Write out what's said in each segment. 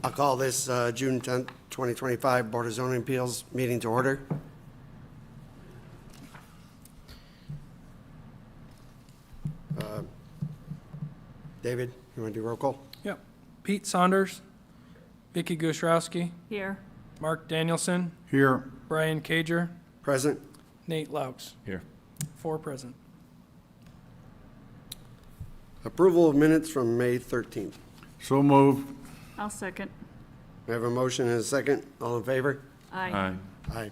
I'll call this June 10th, 2025 Board of Zoning Appeals meeting to order. David, you want to do roll call? Yep. Pete Saunders, Vicky Gushrowski, Here. Mark Danielson, Here. Brian Cager, Present. Nate Laux. Here. 4 present. Approval of minutes from May 13th. So moved. I'll second. We have a motion and a second. All in favor? Aye. Aye.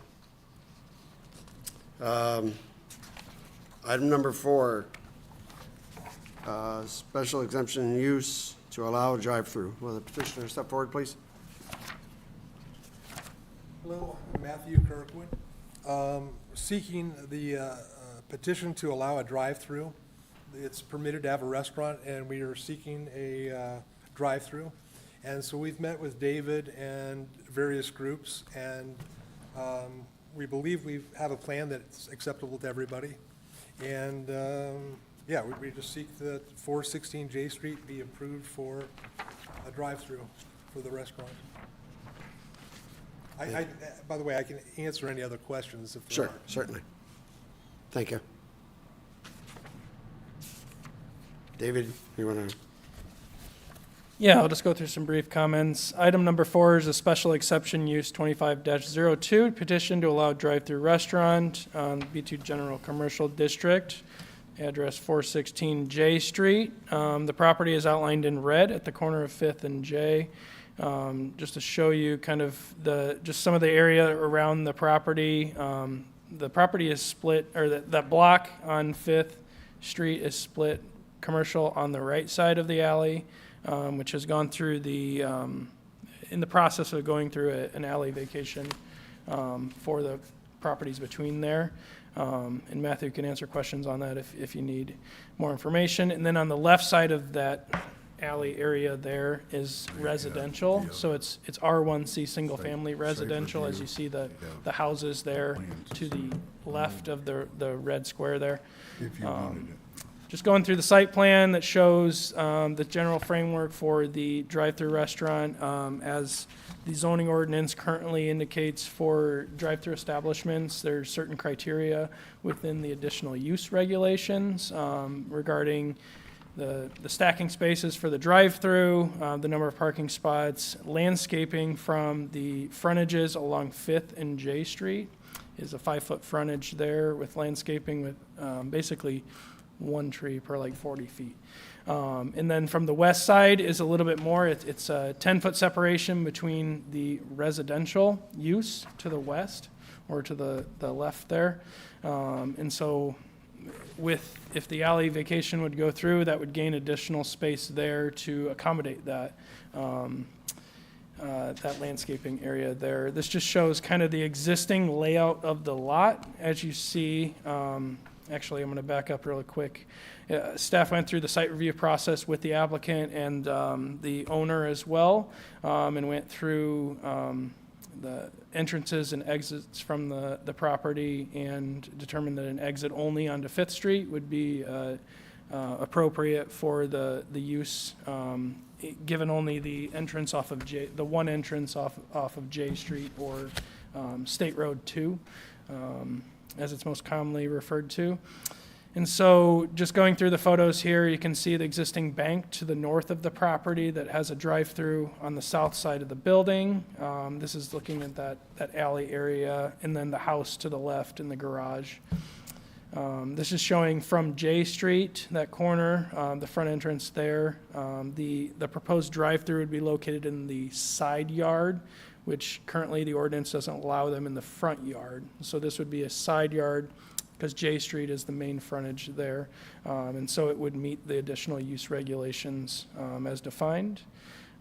Item number 4, special exemption use to allow a drive-through. Will the petitioner step forward, please? Hello, I'm Matthew Kirkwood. Seeking the petition to allow a drive-through. It's permitted to have a restaurant, and we are seeking a drive-through. And so we've met with David and various groups, and we believe we have a plan that's acceptable to everybody. And, yeah, we just seek that 416 J Street be approved for a drive-through for the restaurant. By the way, I can answer any other questions if there Sure, are. certainly. Thank you. David, you want to? Yeah, I'll just go through some brief comments. Item number 4 is a special exception use 25-02, petition to allow drive-through restaurant on B2 General Commercial District, address 416 J Street. The property is outlined in red at the corner of 5th and J. Just to show you kind of just some of the area around the property. The property is split, or that block on 5th Street is split commercial on the right side of the alley, which has gone through in the process of going through an alley vacation for the properties between there. And Matthew can answer questions on that if you need more information. And then on the left side of that alley area there is residential. So it's R1C single family residential, as you see the houses there to the left of the red square there. Just going through the site plan that shows the general framework for the drive-through restaurant, as the zoning ordinance currently indicates for drive-through establishments. There's certain criteria within the additional use regulations regarding the stacking spaces for the drive-through, the number of parking spots, landscaping from the frontages along 5th and J Street is a 5-foot frontage there with landscaping with basically one tree per like 40 feet. And then from the west side is a little bit more. It's a 10-foot separation between the residential use to the west or to the left there. And so if the alley vacation would go through, that would gain additional space there to accommodate that. That landscaping area there. This just shows kind of the existing layout of the lot. As you see, actually, I'm going to back up really quick. Staff went through the site review process with the applicant and the owner as well, and went through the entrances and exits from the property and determined that an exit only onto 5th Street would be appropriate for the use, given only the entrance off of the one entrance off of J Street or State Road 2. As it's most commonly referred to. And so just going through the photos here, you can see the existing bank to the north of the property that has a drive-through on the south side of the building. This is looking at that alley area, and then the house to the left in the garage. This is showing from J Street, that corner, the front entrance there. The proposed drive-through would be located in the side yard, which currently the ordinance doesn't allow them in the front yard. So this would be a side yard because J Street is the main frontage there. And so it would meet the additional use regulations as defined.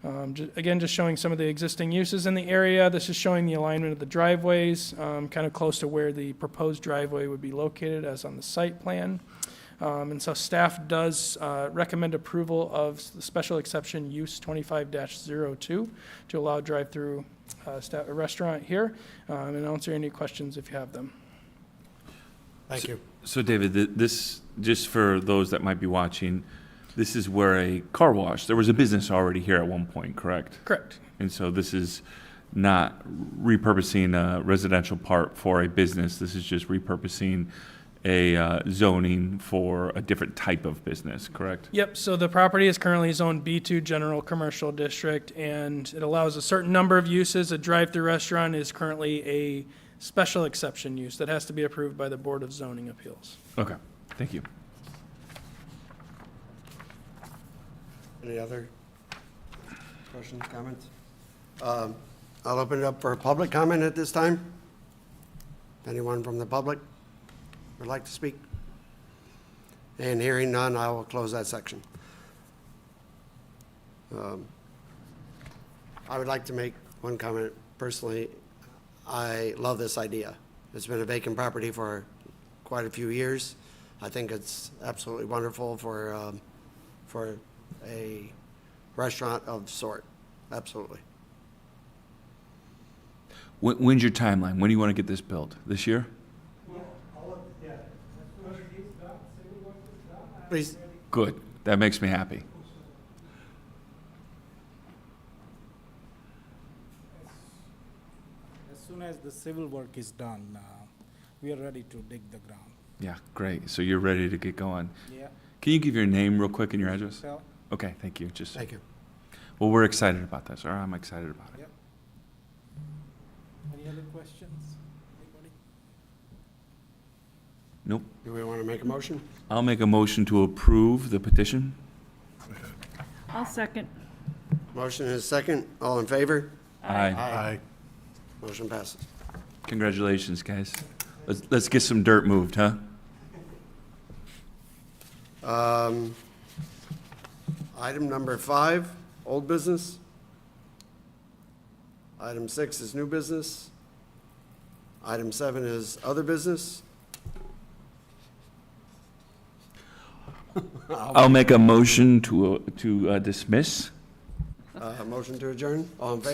Again, just showing some of the existing uses in the area. This is showing the alignment of the driveways, kind of close to where the proposed driveway would be located as on the site plan. And so staff does recommend approval of the special exception use 25-02 to allow drive-through restaurant here. And answer any questions if you have them. Thank you. So David, this, just for those that might be watching, this is where a car wash, there was a business already here at one point, correct? Correct. And so this is not repurposing a residential part for a business. This is just repurposing a zoning for a different type of business, correct? Yep, so the property is currently zoned B2 General Commercial District, and it allows a certain number of uses. A drive-through restaurant is currently a special exception use that has to be approved by the Board of Zoning Appeals. Okay, thank you. Any other questions, comments? I'll open it up for public comment at this time. Anyone from the public would like to speak? And hearing none, I will close that section. I would like to make one comment. Personally, I love this idea. It's been a vacant property for quite a few years. I think it's absolutely wonderful for a restaurant of sort. Absolutely. When's your timeline? When do you want to get this built? This year? Please, Good. That makes me happy. As soon as the civil work is done, we are ready to dig the ground. Yeah, great. So you're ready to get going. Yeah. Can you give your name real quick and your address? So, Okay, thank you. Just, thank you. well, we're excited about this, or I'm excited about it. yep. Any other questions? Anybody? Nope. Do we want to make a motion? I'll make a motion to approve the petition. I'll second. Motion is second. All in favor? Aye. Motion passes. Congratulations, guys. Let's get some dirt moved, huh? Item number 5, old business. Item 6 is new business. Item 7 is other business. I'll make a motion to dismiss. Motion to adjourn. All in favor?